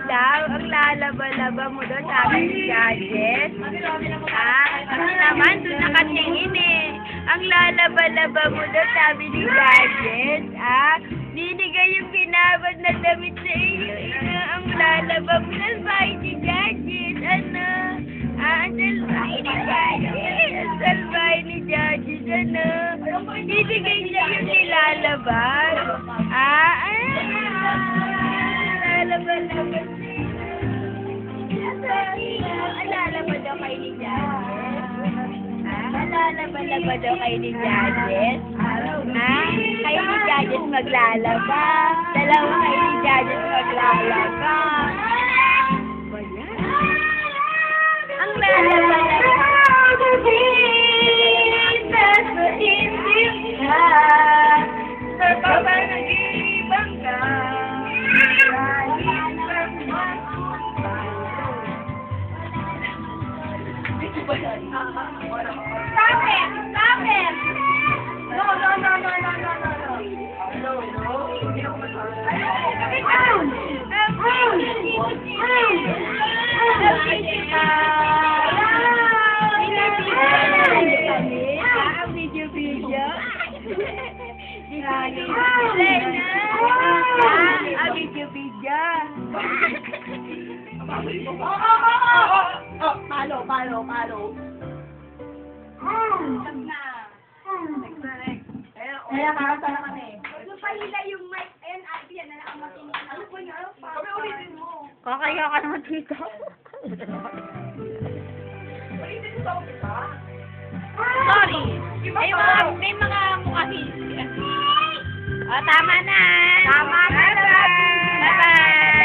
daw, ang lalaba-laba mo daw, sabi ni Gadget. Kasi naman, doon nakatingin eh. Ang lalaba-laba mo daw, sabi ni Gadget. Binigay yung binabad na damit sa iyo. Ang lalaba mo, salbahin ni Gadget. Ang salbahin ni Gadget. Ang salbahin ni Gadget, Binigay niya yung nilalaban. Lalaba-laba. Lalaba daw kayo ni Gadget. Lalaba-laba daw kayo ni Gadget. Kayo ni Gadget maglalaba. Dalawa kayo ni Gadget maglalaba. Ang lalaba-laba. Kapag nag-iibang ka, Stop it! Stop it! No. Hindi ako video. Palo. Kaya karasa na kami. Pahila yung mic. Ayan, yan na ang makinig. Ano po niyo? Kami ulitin mo. Kakaya ka naman dito. Ulitin mo ako kita. Sorry. May mga mukha tama na. Bye-bye.